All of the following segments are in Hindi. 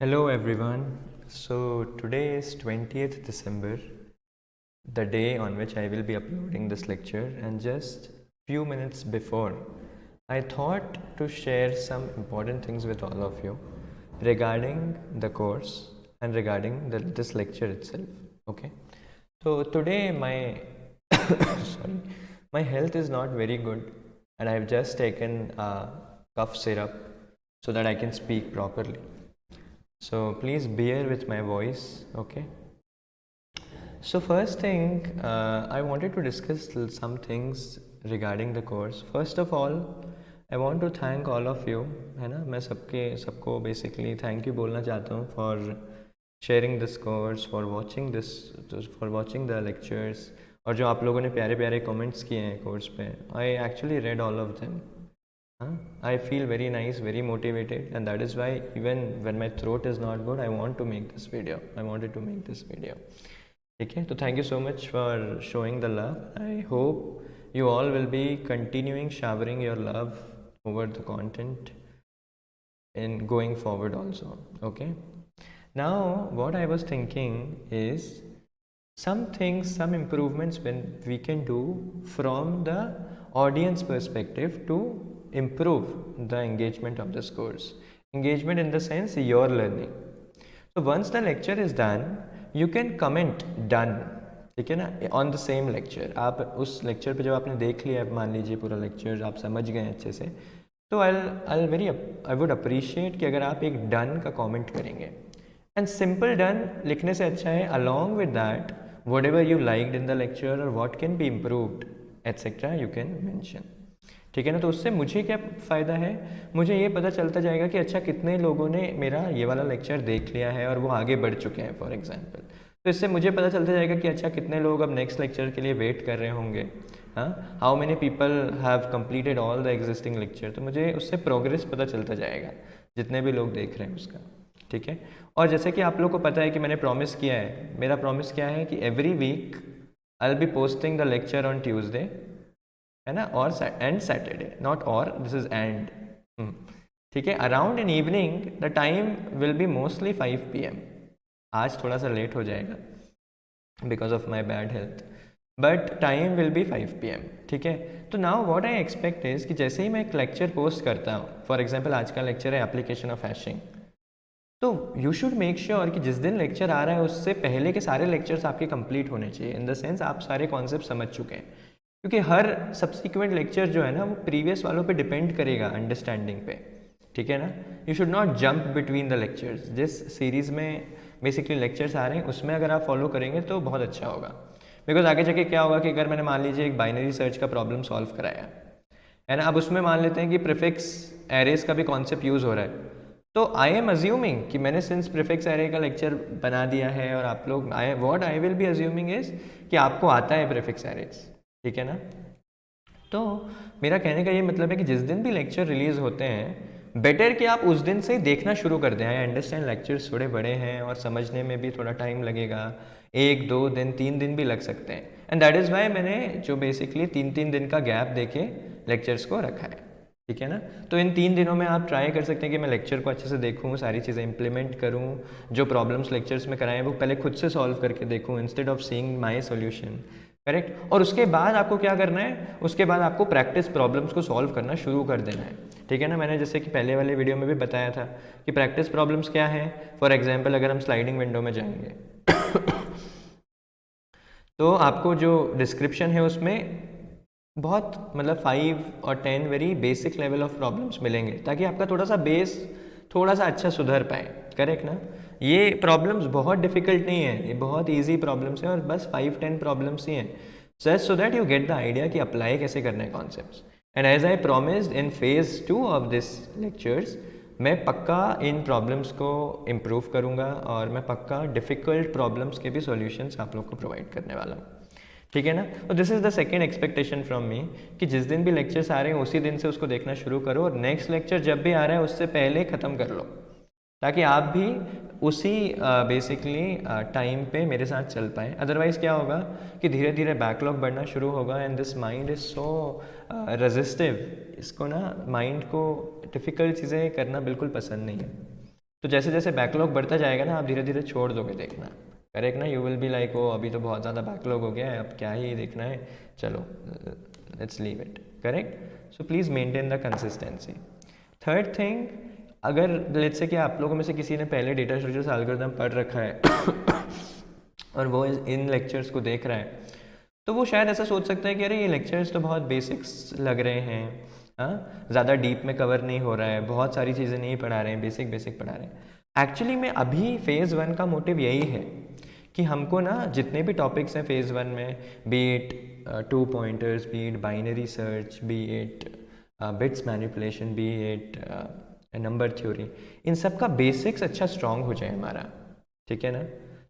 Hello everyone. So today is 20th December, the day on which I will be uploading this lecture, and just few minutes before I thought to share some important things with all of you regarding the course and regarding this lecture itself. Okay. So today my sorry, my health is not very good and I have just taken a cough syrup so that I can speak properly. So please bear with my voice, okay? So first thing, I wanted to discuss some things regarding the course. First of all, I want to thank all of you, है ना? मैं सबको basically thank you बोलना चाहता हूँ for sharing this course, for watching the lectures, और जो आप लोगों ने प्यारे प्यारे comments किए हैं course पे, I actually read all of them. I feel very nice, very motivated, and that is why even when my throat is not good, I wanted to make this video. Okay, so thank you so much for showing the love. I hope you all will be continuing showering your love over the content in going forward also. Okay, now what I was thinking is some improvements when we can do from the audience perspective to improve the engagement of this course. Engagement in the sense your learning. So once the lecture is done, you can comment done, ठीक है ना, on the same lecture. आप उस lecture पे जब आपने देख लिया, मान लीजिए पूरा lecture आप समझ गए अच्छे से, तो I would appreciate कि अगर आप एक done का comment करेंगे. And simple done लिखने से अच्छा है along with that whatever you liked in the lecture or what can be improved etc. you can mention. ठीक है ना, तो उससे मुझे क्या फ़ायदा है, मुझे ये पता चलता जाएगा कि अच्छा कितने लोगों ने मेरा ये वाला लेक्चर देख लिया है और वो आगे बढ़ चुके हैं फॉर एग्जांपल. तो इससे मुझे पता चलता जाएगा कि अच्छा कितने लोग अब नेक्स्ट लेक्चर के लिए वेट कर रहे होंगे. हाँ, how many people have completed all the existing lecture. तो मुझे उससे प्रोग्रेस पता चलता जाएगा जितने भी लोग देख रहे हैं उसका. ठीक है, और जैसे कि आप लोग को पता है कि मैंने प्रॉमिस किया है, मेरा प्रॉमिस क्या है कि every week I will be posting the lecture on Tuesday, है ना, और and Saturday, not or, this is and. ठीक है, around in evening the time will be mostly 5 PM. आज थोड़ा सा लेट हो जाएगा because of my bad health, but time will be 5 PM. ठीक है, तो now what I expect is कि जैसे ही मैं एक लेक्चर पोस्ट करता हूँ, फॉर एग्जाम्पल आज का लेक्चर है एप्लीकेशन ऑफ हैशिंग, तो यू शुड मेक श्योर कि जिस दिन लेक्चर आ रहा है उससे पहले के सारे लेक्चर्स आपके कंप्लीट होने चाहिए. इन द सेंस आप सारे कॉन्सेप्ट समझ चुके हैं, क्योंकि हर सब्सिक्वेंट लेक्चर जो है ना वो प्रीवियस वालों पे डिपेंड करेगा अंडरस्टैंडिंग पे. ठीक है ना, you should not jump between the lectures. जिस सीरीज़ में बेसिकली लेक्चर्स आ रहे हैं उसमें अगर आप फॉलो करेंगे तो बहुत अच्छा होगा. बिकॉज आगे जाके क्या होगा कि अगर मैंने मान लीजिए एक बाइनरी सर्च का प्रॉब्लम सॉल्व कराया है ना, अब उसमें मान लेते हैं कि प्रीफिक्स एरेज का भी कॉन्सेप्ट यूज़ हो रहा है, तो आई एम अज्यूमिंग कि मैंने सिंस प्रीफिक्स एरे का लेक्चर बना दिया है और आप लोग what I will B assuming is कि आपको आता है प्रीफिक्स एरेज. ठीक है ना, तो मेरा कहने का ये मतलब है कि जिस दिन भी लेक्चर रिलीज होते हैं बेटर कि आप उस दिन से ही देखना शुरू कर दें. आई अंडरस्टैंड लेक्चर्स थोड़े बड़े हैं और समझने में भी थोड़ा टाइम लगेगा, 1-2 दिन 3 दिन भी लग सकते हैं, एंड दैट इज़ वाई मैंने जो बेसिकली 3-3 दिन का गैप देके लेक्चर्स को रखा है. ठीक है ना, तो इन 3 दिनों में आप ट्राई कर सकते हैं कि मैं लेक्चर को अच्छे से देखूं, सारी चीज़ें इंप्लीमेंट करूं, जो प्रॉब्लम्स लेक्चर्स में कराएं वो पहले खुद से सॉल्व करके देखूं instead of seeing my solution. Correct, और उसके बाद आपको क्या करना है, उसके बाद आपको प्रैक्टिस प्रॉब्लम्स को सॉल्व करना शुरू कर देना है. ठीक है ना, मैंने जैसे कि पहले वाले वीडियो में भी बताया था कि प्रैक्टिस प्रॉब्लम्स क्या है. फॉर एग्जाम्पल अगर हम स्लाइडिंग विंडो में जाएंगे तो आपको जो डिस्क्रिप्शन है उसमें बहुत मतलब 5 और 10 very basic level of problems मिलेंगे, ताकि आपका थोड़ा सा बेस थोड़ा सा अच्छा सुधर पाए. करेक्ट ना, ये प्रॉब्लम्स बहुत डिफिकल्ट नहीं है, ये बहुत इजी प्रॉब्लम्स हैं और बस 5-10 प्रॉब्लम्स ही हैं, just so that you get the idea कि अप्लाई कैसे करना है concepts. And as I promised in phase 2 of this lectures, मैं पक्का इन प्रॉब्लम्स को इम्प्रूव करूँगा और मैं पक्का डिफ़िकल्ट प्रॉब्लम्स के भी सॉल्यूशंस आप लोग को प्रोवाइड करने वाला हूँ. ठीक है ना, तो this is the second expectation from me कि जिस दिन भी लेक्चर्स आ रहे हैं उसी दिन से उसको देखना शुरू करो और नेक्स्ट लेक्चर जब भी आ रहा है उससे पहले ख़त्म कर लो, ताकि आप भी उसी बेसिकली टाइम पे मेरे साथ चल पाएँ. अदरवाइज़ क्या होगा कि धीरे धीरे बैकलॉग बढ़ना शुरू होगा and this mind is so resistive. इसको ना माइंड को डिफ़िकल्ट चीज़ें करना बिल्कुल पसंद नहीं है. तो जैसे जैसे बैकलॉग बढ़ता जाएगा ना, आप धीरे धीरे छोड़ दोगे देखना, करेक्ट ना। You will be like oh अभी तो बहुत ज़्यादा बैकलॉग हो गया है, अब क्या ही देखना है, चलो let's leave it, correct. So please maintain the consistency. Third thing, अगर लेट्स से कि आप लोगों में से किसी ने पहले डेटा स्ट्रक्चर्स एल्गोरिथम पढ़ रखा है और वो इन लेक्चर्स को देख रहा है, तो वो शायद ऐसा सोच सकता है कि अरे ये लेक्चर्स तो बहुत बेसिक्स लग रहे हैं, हाँ ज़्यादा डीप में कवर नहीं हो रहा है, बहुत सारी चीज़ें नहीं पढ़ा रहे हैं, बेसिक बेसिक पढ़ा रहे हैं। एक्चुअली में अभी फेज़ 1 का मोटिव यही है कि हमको ना जितने भी टॉपिक्स हैं फेज़ 1 में, be it 2 pointers, be it binary search, be it bits manipulation, be it number theory, इन सब का बेसिक्स अच्छा स्ट्रांग हो जाए हमारा, ठीक है ना।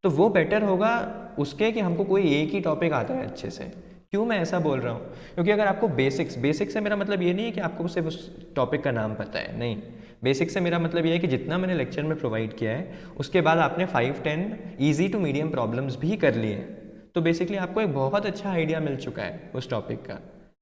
तो वो बेटर होगा उसके कि हमको कोई एक ही टॉपिक आता है अच्छे से। क्यों मैं ऐसा बोल रहा हूँ, क्योंकि अगर आपको बेसिक्स से मेरा मतलब ये नहीं है कि आपको सिर्फ उस टॉपिक का नाम पता है, नहीं। बेसिक्स से मेरा मतलब ये है कि जितना मैंने लेक्चर में प्रोवाइड किया है उसके बाद आपने 5-10 ईजी टू मीडियम प्रॉब्लम्स भी कर लिए, तो बेसिकली आपको एक बहुत अच्छा आइडिया मिल चुका है उस टॉपिक का,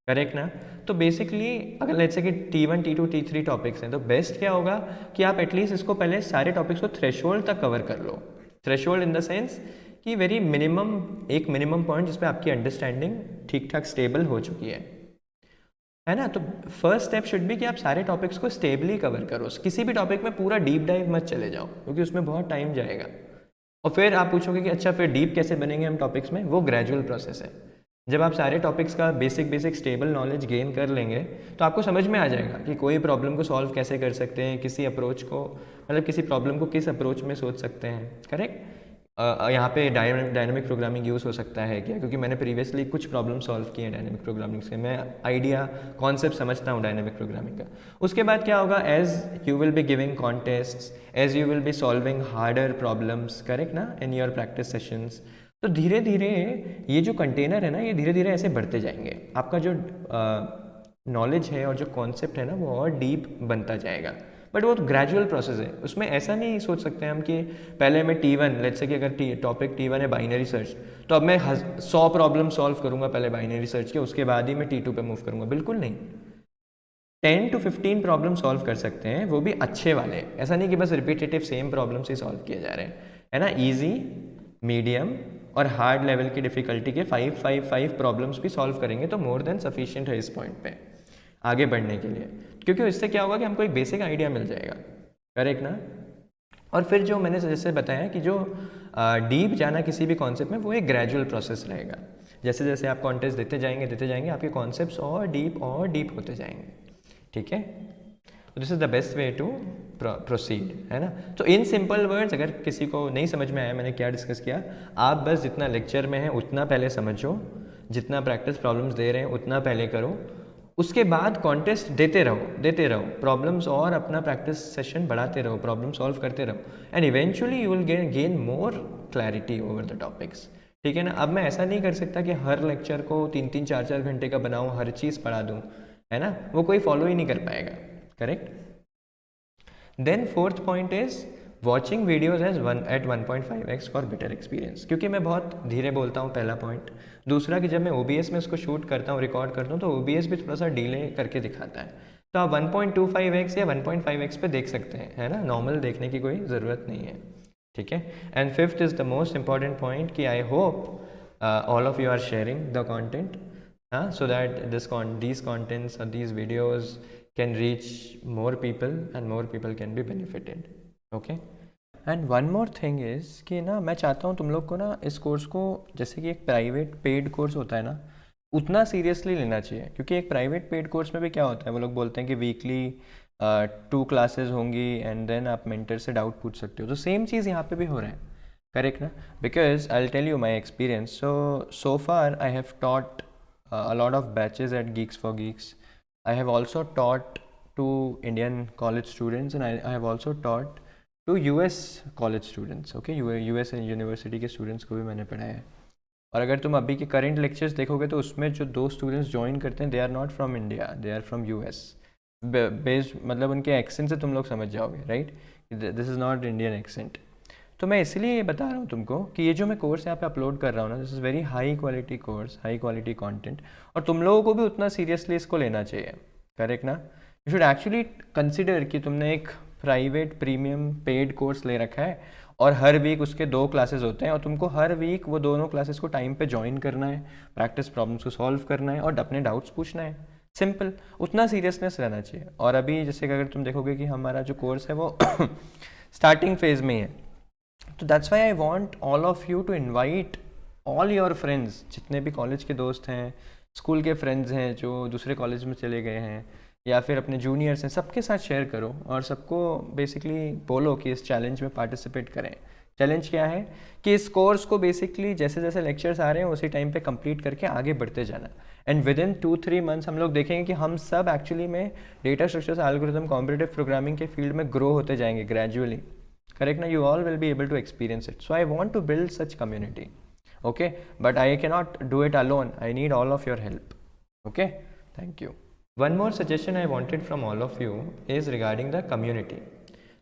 करेक्ट ना। तो बेसिकली अगर लेट्स से कि T1, T2, T3 टॉपिक्स हैं, तो बेस्ट क्या होगा कि आप एटलीस्ट इसको पहले सारे टॉपिक्स को थ्रेशोल्ड तक कवर कर लो। थ्रेशोल्ड इन द सेंस कि वेरी मिनिमम, एक मिनिमम पॉइंट जिस पे आपकी अंडरस्टैंडिंग ठीक ठाक स्टेबल हो चुकी है ना। तो फर्स्ट स्टेप शुड बी कि आप सारे टॉपिक्स को स्टेबली कवर करो, किसी भी टॉपिक में पूरा डीप डाइव मत चले जाओ, क्योंकि उसमें बहुत टाइम जाएगा। और फिर आप पूछोगे कि अच्छा फिर डीप कैसे बनेंगे हम टॉपिक्स में, वो ग्रेजुअल प्रोसेस है। जब आप सारे टॉपिक्स का बेसिक स्टेबल नॉलेज गेन कर लेंगे तो आपको समझ में आ जाएगा कि कोई प्रॉब्लम को सॉल्व कैसे कर सकते हैं, किसी अप्रोच को, मतलब किसी प्रॉब्लम को किस अप्रोच में सोच सकते हैं, करेक्ट। यहाँ पे डायनामिक प्रोग्रामिंग यूज़ हो सकता है क्या, क्योंकि मैंने प्रीवियसली कुछ प्रॉब्लम सॉल्व किए हैं डायनामिक प्रोग्रामिंग से, मैं आइडिया कॉन्सेप्ट समझता हूँ डायनामिक प्रोग्रामिंग का। उसके बाद क्या होगा, as you will be giving contests, as you will be solving harder problems, correct ना, इन योर प्रैक्टिस सेशंस, तो धीरे धीरे ये जो कंटेनर है ना, ये धीरे धीरे ऐसे बढ़ते जाएंगे, आपका जो नॉलेज है और जो कॉन्सेप्ट है ना वो और डीप बनता जाएगा। बट वो तो ग्रेजुअल प्रोसेस है, उसमें ऐसा नहीं सोच सकते हम कि पहले मैं T1, लेट्स से कि अगर टॉपिक T1 है बाइनरी सर्च, तो अब मैं 100 प्रॉब्लम सॉल्व करूंगा पहले बाइनरी सर्च के, उसके बाद ही मैं T2 पे मूव करूंगा, बिल्कुल नहीं। 10 to 15 प्रॉब्लम सॉल्व कर सकते हैं, वो भी अच्छे वाले, ऐसा नहीं कि बस रिपीटेटिव सेम प्रॉब्लम्स ही सॉल्व किए जा रहे हैं, है ना। ईजी, मीडियम और हार्ड लेवल की डिफिकल्टी के 5 प्रॉब्लम्स भी सॉल्व करेंगे तो मोर देन सफिशिएंट है इस पॉइंट पे आगे बढ़ने के लिए, क्योंकि इससे क्या होगा कि हमको एक बेसिक आइडिया मिल जाएगा, करेक्ट ना। और फिर जो मैंने जैसे बताया कि जो डीप जाना किसी भी कॉन्सेप्ट में वो एक ग्रेजुअल प्रोसेस रहेगा, जैसे जैसे आप कॉन्टेस्ट देते जाएंगे आपके कॉन्सेप्ट्स और डीप होते जाएंगे, ठीक है। तो this is the best way to proceed, है ना। तो इन सिंपल वर्ड्स, अगर किसी को नहीं समझ में आया मैंने क्या डिस्कस किया, आप बस जितना लेक्चर में है उतना पहले समझो, जितना प्रैक्टिस प्रॉब्लम्स दे रहे हैं उतना पहले करो, उसके बाद कॉन्टेस्ट देते रहो प्रॉब्लम्स, और अपना प्रैक्टिस सेशन बढ़ाते रहो, प्रॉब्लम सॉल्व करते रहो, and eventually you will gain more clarity over the topics, ठीक है ना। अब मैं ऐसा नहीं कर सकता कि हर लेक्चर को 3-3, 4-4 घंटे का बनाऊँ, हर चीज़ पढ़ा दूँ, है ना, वो कोई फॉलो ही नहीं कर पाएगा, correct. Then fourth point is watching videos at 1.5x for better experience, क्योंकि मैं बहुत धीरे बोलता हूँ, पहला पॉइंट। दूसरा कि जब मैं OBS में इसको शूट करता हूँ, रिकॉर्ड करता हूँ, तो OBS भी थोड़ा सा डिले करके दिखाता है, तो आप 1.25x या 1.5x पे देख सकते हैं, है ना, नॉर्मल देखने की कोई ज़रूरत नहीं है, ठीक है। And fifth is the most important point कि I hope all of you are sharing the content, so that these contents or these videos can reach more people and more people can be benefited, okay. And one more thing is कि ना मैं चाहता हूँ तुम लोग को ना इस कोर्स को, जैसे कि एक प्राइवेट पेड कोर्स होता है ना, उतना सीरियसली लेना चाहिए, क्योंकि एक प्राइवेट पेड कोर्स में भी क्या होता है, वो लोग बोलते हैं कि वीकली 2 क्लासेस होंगी एंड देन आप मेंटर से डाउट पूछ सकते हो, तो सेम चीज़ यहाँ पे भी हो रहा है, करेक्ट ना। Because I will tell you my experience, so far I have taught a lot of batches at Geeks for Geeks. I have also taught to Indian college students, and I have also taught to US college students, okay, US university के स्टूडेंट्स को भी मैंने पढ़ाया है। और अगर तुम अभी के करंट लेक्चर्स देखोगे तो उसमें जो 2 स्टूडेंट्स ज्वाइन करते हैं, they are not from India, they are from US based, मतलब उनके एक्सेंट से तुम लोग समझ जाओगे, right, this is not Indian accent. तो मैं इसलिए ये बता रहा हूँ तुमको कि ये जो मैं कोर्स यहाँ पे अपलोड कर रहा हूँ ना, this is very high quality course, high quality content, और तुम लोगों को भी उतना सीरियसली इसको लेना चाहिए, करेक्ट ना। यू शुड एक्चुअली कंसिडर कि तुमने एक प्राइवेट प्रीमियम पेड कोर्स ले रखा है और हर वीक उसके 2 क्लासेस होते हैं और तुमको हर वीक वो दोनों क्लासेस को टाइम पे ज्वाइन करना है, प्रैक्टिस प्रॉब्लम्स को सॉल्व करना है और अपने डाउट्स पूछना है। सिंपल, उतना सीरियसनेस रहना चाहिए। और अभी जैसे कि अगर तुम देखोगे कि हमारा जो कोर्स है वो स्टार्टिंग फेज में ही है, तो that's why I want all of you to invite all your friends, जितने भी कॉलेज के दोस्त हैं, स्कूल के फ्रेंड्स हैं जो दूसरे कॉलेज में चले गए हैं, या फिर अपने जूनियर्स हैं, सबके साथ शेयर करो और सबको बेसिकली बोलो कि इस चैलेंज में पार्टिसिपेट करें। चैलेंज क्या है कि इस कोर्स को बेसिकली जैसे जैसे लेक्चर्स आ रहे हैं उसी टाइम पे कंप्लीट करके आगे बढ़ते जाना। एंड विद इन 2-3 मंथ्स हम लोग देखेंगे कि हम सब एक्चुअली में data structures, algorithm, competitive programming के फील्ड में ग्रो होते जाएंगे ग्रेजुअली। करेक्ट ना? You all will be able to experience it. So I want to build such community, okay, but I cannot do it alone. I need all of your help. Okay, thank you. One more suggestion I wanted from all of you is regarding the community.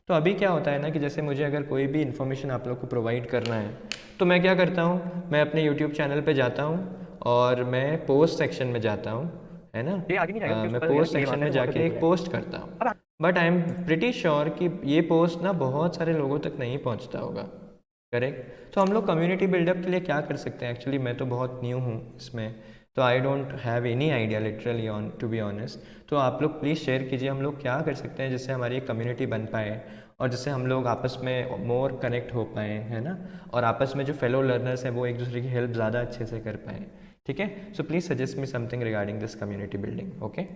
तो अभी क्या होता है ना कि जैसे मुझे अगर कोई भी इन्फॉर्मेशन आप लोग को प्रोवाइड करना है तो मैं क्या करता हूँ, मैं अपने यूट्यूब चैनल पे जाता हूँ और मैं पोस्ट सेक्शन में जाता हूँ, है ना? मैं पोस्ट सेक्शन में जाके एक पोस्ट करता हूँ, but I am pretty sure कि ये पोस्ट ना बहुत सारे लोगों तक नहीं पहुँचता होगा। करेक्ट? तो हम लोग कम्युनिटी बिल्डअप के लिए क्या कर सकते हैं? एक्चुअली मैं तो बहुत न्यू हूँ इसमें, तो I don't have any idea literally on to be honest. तो आप लोग प्लीज़ शेयर कीजिए हम लोग क्या कर सकते हैं जिससे हमारी एक कम्युनिटी बन पाए और जिससे हम लोग आपस में मोर कनेक्ट हो पाएँ, है ना? और आपस में जो फेलो लर्नर्स हैं वो एक दूसरे की हेल्प ज़्यादा अच्छे से कर पाएँ। ठीक है? So please suggest me something regarding this community building. Okay.